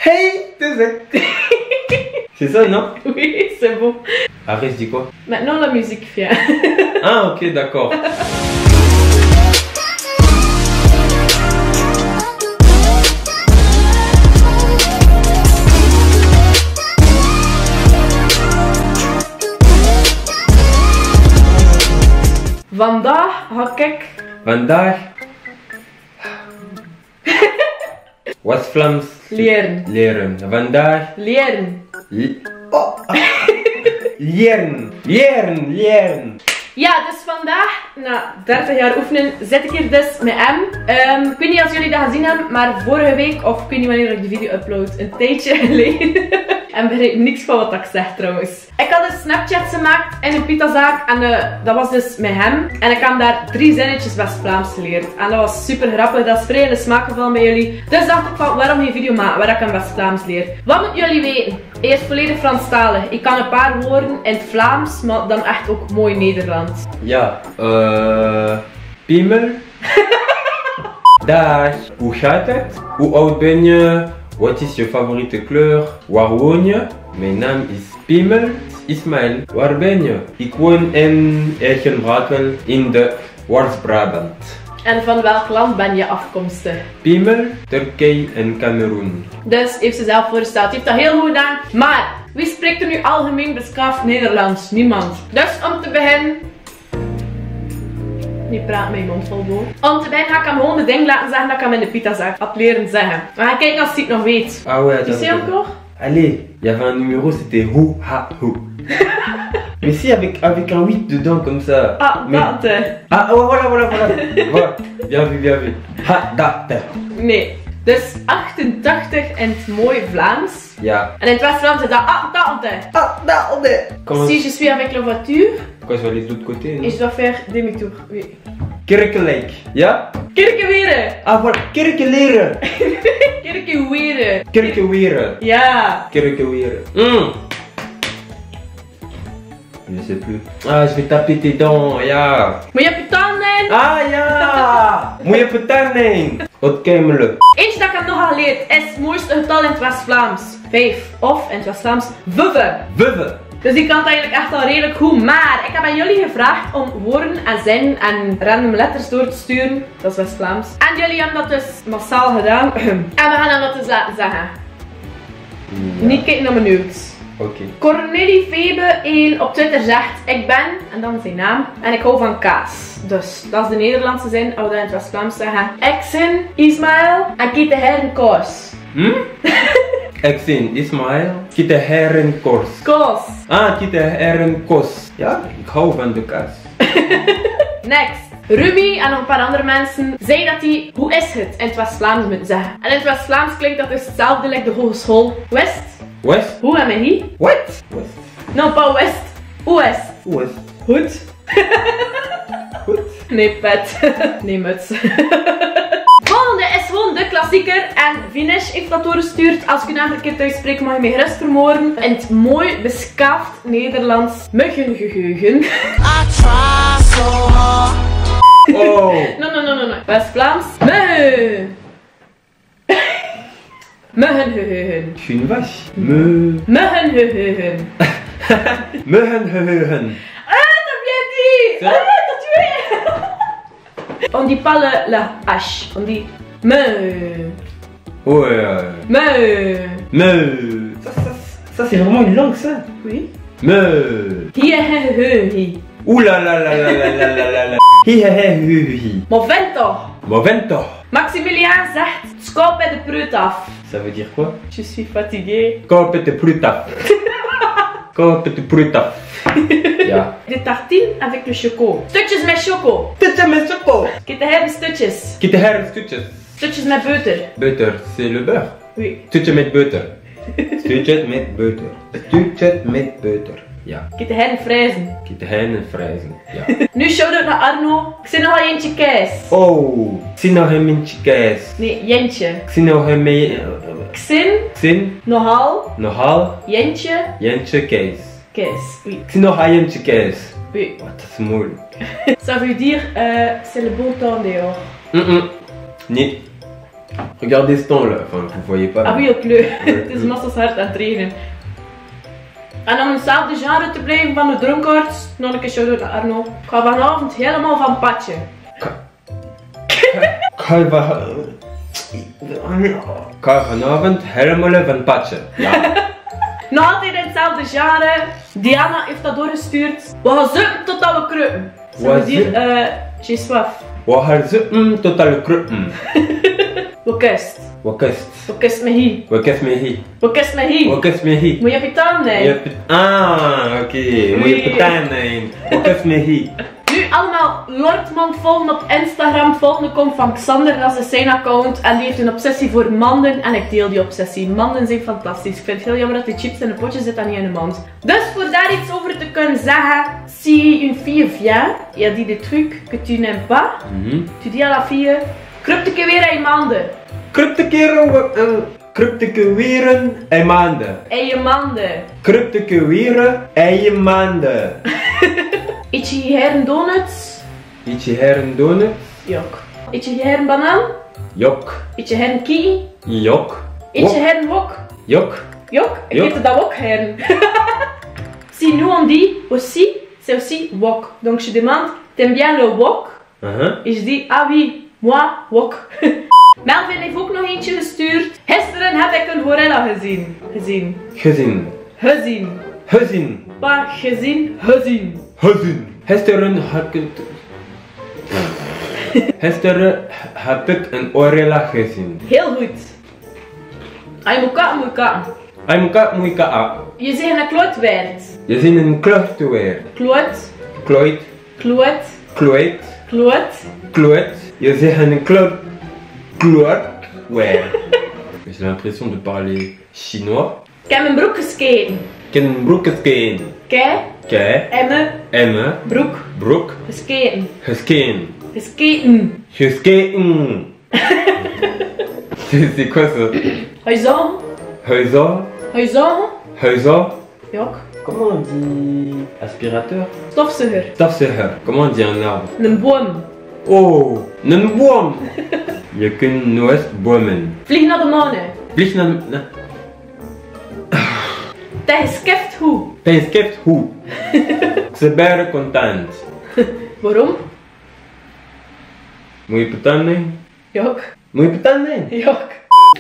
Hey, c'est ça, non? Oui, c'est bon. Après, je dis quoi? Maintenant, la musique vient. Ah, ok, d'accord. Vandaag ga ik... Vandaag... West-Vlaams leren. Leren. Vandaag... Leren. Oh. Leren. Ja, dus vandaag, na 30 jaar oefenen, zit ik hier dus met hem. Ik weet niet of jullie dat gezien hebben, maar vorige week, of ik weet niet wanneer ik de video upload, een tijdje geleden. En begrijp niks van wat ik zeg trouwens. Ik had een Snapchat gemaakt in een pitazaak en dat was dus met hem. En ik had daar 3 zinnetjes West-Vlaams geleerd. En dat was super grappig, dat is vrij in de smaak gevallen bij jullie. Dus dacht ik van, waarom geen video maken waar ik een West-Vlaams leer. Wat moeten jullie weten? Eerst volledig Franstalig. Ik kan een paar woorden in het Vlaams, maar dan echt ook mooi Nederlands. Ja, piemel. Dag, hoe gaat het? Hoe oud ben je? Wat is je favoriete kleur? Waar woon je? Mijn naam is Piemel Ismail. Waar ben je? Ik woon in Ergenbrakel in de West-Brabant. En van welk land ben je afkomstig? Piemel, Turkije en Cameroen. Dus heeft ze zelf voorgesteld. Hij heeft dat heel goed gedaan. Maar wie spreekt er nu algemeen beschaafd Nederlands? Niemand. Dus om te beginnen... Nu praat mijn mond vol boven. Om te beginnen ga ik hem gewoon de ding laten zeggen dat ik hem in de pitazaak had leren zeggen. We gaan kijken als hij het nog weet. Ah ouais, tu sais encore? Allez, il y avait un numéro, c'était Hou Ha Hou. Mais si, avec un 8 dedans, comme ça. Ah, mais... dat. Ah, voilà. Voilà. Bien vu. Ha, dat. Nee. Dus 88 in het mooi Vlaams. Ja. En in het West-Vlaams is dat dat. Si je suis avec la voiture. Pourquoi je vais aller de l'autre côté? Et je dois faire demi-tour. Oui. Kerkelijk. Ja? Kerkeweren. Ah, voilà. Kerkeleren. Kerkeweren. Kerkeweren. Ja. Kerkeweren. Je sais plus. Ah, je vais taper tes dents, ja. Moet je op je tanden? Ah, ja. Moet je op je tanden. Wat kemelen. Eentje dat ik heb nog geleerd is het mooiste getal in het West-Vlaams. 5. Of in het West-Vlaams, vijve. Vijve. Dus die kan het eigenlijk echt al redelijk goed. Maar ik heb aan jullie gevraagd om woorden en zinnen en random letters door te sturen. Dat is West-Vlaams. En jullie hebben dat dus massaal gedaan. En we gaan hem dat dus laten zeggen. Ja. Niet kijken naar mijn neus. Oké. Cornelie Febe 1 op Twitter zegt: ik ben, en dan zijn naam, en ik hou van kaas. Dus dat is de Nederlandse zin, als we dat in het West-Vlaams zeggen. Ik ben Ismail en kiet de heren koos. Ik ben Ismail, kiet de heren koos. Koos. Ah, kiet de heren koos. Ja, ik hou van de kaas. Next. Ruby en nog een paar andere mensen zei dat hij hoe is het in het West-Vlaams moet zeggen. En in het West-Vlaams klinkt dat dus hetzelfde like de hogeschool. West. West? Hoe en hij? What? West. No, pas West. West. West. Goed. Goed. Nee, pet. Nee, muts. Volgende is gewoon de klassieker. En Vinesh heeft dat doorgestuurd. Als ik een andere keer thuis spreek, mag je me gerust vermoorden. In het mooi beschaafd Nederlands muggengeheugen. Oh. No. West-Vlaams. Muggengeheugen. Je suis une vache. Muggengeheugen. Muggengeheugen. Ah, dat weet hij! Ah, dat weet je! On dit pas le H. On dit me. Ouais. Me. Ça c'est vraiment une langue ça. Oui. Me. Hi. Ouh là là là là là là là là là. Hi. Movento. Movento. Maximilian zegt: skop bij de prut af. Ça veut dire quoi? Je suis fatigué. Koop de prut af. Koop de prut af. Ja. De tartine avec le choco. Stukjes met choco. Stukjes met choco. Kijk, de hele stukjes. Kijk, de hele stukjes. Stukjes met boter. Butter, c'est le beurre. Oui. Stukje met butter. Stukje met butter. Stukje met butter. Ja. Kijk, de hele frijzen. Kijk, de hele frijzen. Ja. Nu shout-out naar Arno. Ik zie nog al eentje kaas. Oh, ik zie nog een mintje kaas. Nee, Jentje. Ik zie nog een Xin. Nogal. Jentje kaas. Oui. Ik zie nog een jentje kaas. Oui. Oh, dat is moeilijk. Ça veut dire c'est le bon temps dehors. Nee. Regardez ce temps là, enfin vous voyez pas. Ah oui, ook leuk. Het is massas hard aan het regenen. En om hetzelfde genre te blijven van de dronkaards, nog een keer shout-out naar Arno. Ik ga vanavond helemaal van padje. Ik ga vanavond helemaal van padje. Ja. Nog altijd in hetzelfde genre. Diana heeft dat doorgestuurd. We gaan zuppen totdat we kruppen. Ze hier, j'ai soif. We gaan zuppen totdat we kruppen. We kust. We kust. We kust me hier. We kust me hier. We kust me hier. We kust me hier. Moet je op je tanden? Ah, oké. Moet je op je tanden. We kust me hier. Nu allemaal Lordman volgen op Instagram. Volgende komt van Xander, dat is zijn account. En die heeft een obsessie voor manden. En ik deel die obsessie. Manden zijn fantastisch. Ik vind het heel jammer dat die chips in een potje zitten en niet in een mand. Dus voor daar iets over te kunnen zeggen. Si une fille vient, il y a des trucs que tu n'aimes pas. Tu dis à la fille, krupt een keer weer in je manden. Krupt een keer weer in manden. In je manden. Krupt een keer weer in je manden. Eet je hier donuts? Eet je hier een donut? Jok. Eet je hier een banaan? Jok. Eet je hier een kiwi? Jok. Eet je hier een wok? Jok. Jok? Ik eet dat wok hier. Si nous on dit aussi, c'est aussi wok. Donc je demande, t'aimes bien le wok? Et je dis, ah oui, moi, wok. Melvin heeft ook nog eentje gestuurd. Gisteren heb ik een gorilla gezien. Gezien. Pas gezien, gezien. Gisteren heb ik een gorilla gezien. Heel goed. Hij moet katten, moet katten. Hij moet katten, moet katten. Je zegt een kloot werd. Je ziet een kloot weer. Kloot. Kloot. Kloot. Kloot. Kloot. Kloot. Je zegt een kloot. Kloot weer. J'ai l'impression de parler chinois. Ik heb mijn broek gesketen. Ik heb een broek gesketen. Kijk. Emme. Broek. Broek. Gesketen. Gesketen. Gesketen. Gesketen. C'est quoi ça? Huizon. Huizon. Huizon. Huizon. Jok. Comment on dit aspirateur? Stofzuiger. Stofzuiger. Comment on dit un arbre? Een boom. Oh, een boom. Je kunt nooit bomen. Vlieg naar de maan. Vlieg naar... Dat is skift hoe. Dat is skift hoe. Ze ben content. Waarom? Moet je betalen? Jok. Moet je betalen? Jok.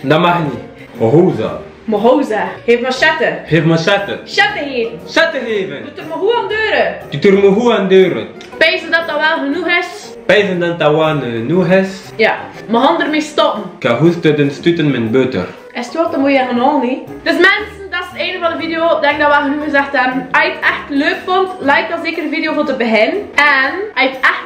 Dat mag niet. Hoza. Mohoza. Geef machette. Geef machette. Chatte geven. Chatte geven. Doet er maar goed aan deuren. Doet er maar goed aan deuren. Pijzen dat dat wel genoeg is. Pijzen dat dat wel genoeg is. Ja, maar hand ermee stoppen. Ik ga hoesten stuten met boter. Is het wat, dan moet je gaan halen, niet? Dus mensen, dat is het einde van de video. Ik denk dat we genoeg gezegd hebben. Als je het echt leuk vond, like dan zeker de video voor te beginnen. En als je het echt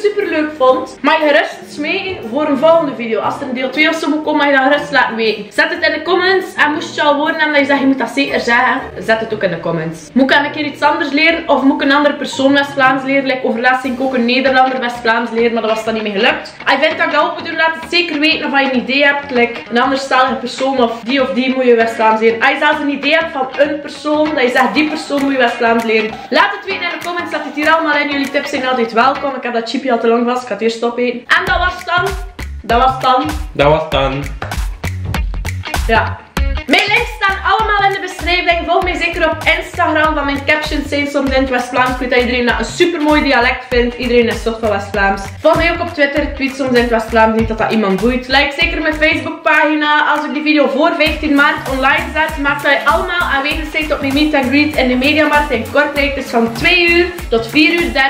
super leuk vond, mag je gerust smeken voor een volgende video. Als er een deel 2 of zo moet komen, mag je dat gerust laten weten. Zet het in de comments. En moest je al horen hebben dat je zegt, je moet dat zeker zeggen, zet het ook in de comments. Moet ik een keer iets anders leren? Of moet ik een andere persoon West-Vlaams leren? Like overlaatst ging ik ook een Nederlander West-Vlaams leren, maar dat was dan niet meer gelukt. Als je vindt dat ik dat ook moet doen, laat het zeker weten of je een idee hebt. Like een anderstalige persoon of die moet je West-Vlaams leren. Als je zelfs een idee hebt van een persoon, dat je zegt die persoon moet je West-Vlaams leren. Laat het weten in de comments, zet het hier allemaal in. Jullie tips zijn altijd welkom. Ik heb dat chipje al te lang vast, ik ga het eerst opeten. En dat was dan. Ja. Mijn links staan allemaal in de beschrijving. Volg mij zeker op Instagram, van mijn captions zijn soms in het West-Vlaams. Ik weet dat iedereen dat een super mooi dialect vindt. Iedereen is toch van West-Vlaams. Volg mij ook op Twitter, tweet soms in het West-Vlaams, niet dat dat iemand boeit. Like zeker mijn Facebookpagina. Als ik die video voor 15 maart online zet, maak dat je allemaal aanwezig zijn op mijn meet and greet in de Mediamarkt in Kortrijk. Het is van 2 uur tot 4 uur 30.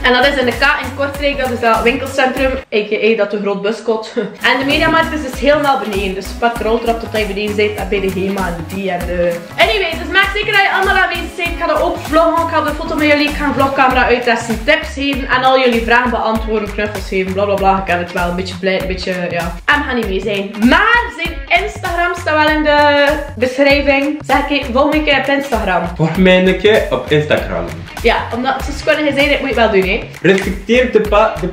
En dat is in de K in Kortrijk, dat is dat winkelcentrum, a.k.a. dat de groot buskot. En de Mediamarkt is dus helemaal beneden. Dus pak er roltrap tot je beneden bent en bij de HEMA en die en de... Anyway, dus maak zeker dat je allemaal aanwezig bent. Ik ga dat ook vloggen, ik ga de foto met jullie, ik ga een vlogcamera uittesten, tips geven en al jullie vragen beantwoorden, knuffels geven, blablabla. Ik ken het wel, een beetje blij, een beetje, ja. En we gaan niet mee zijn. Maar zijn Instagram staat wel in de beschrijving. Zeg ik, volg me een keer op Instagram. Volg mij een keer op Instagram. Ja, omdat het is gewoon gezegd, dat moet je wel doen, hè. Respecteer de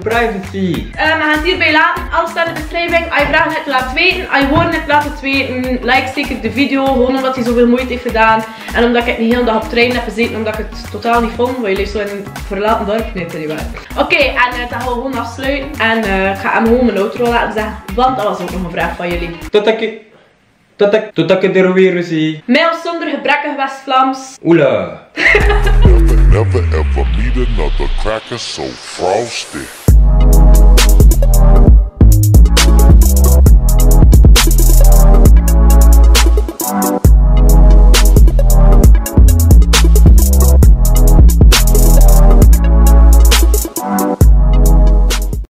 privacy. We gaan het hierbij laten. Alles staat in de beschrijving. Als je vragen hebt, laat het weten. Als je hoort hebt, laat het weten. Like zeker de video. Gewoon omdat hij zoveel moeite heeft gedaan. En omdat ik het niet de hele dag op trein heb gezeten. Omdat ik het totaal niet vond. Want je leeft zo in een verlaten dorp. Nee, dat is niet waar. Oké, en dan gaan we gewoon afsluiten. En ik ga hem gewoon mijn outro laten zeggen. Want dat was ook nog een vraag van jullie. Totdat ik er weer zie. Mail zonder gebrekkig West-Vlaams. Oela. Never ever meet another cracker so frosty.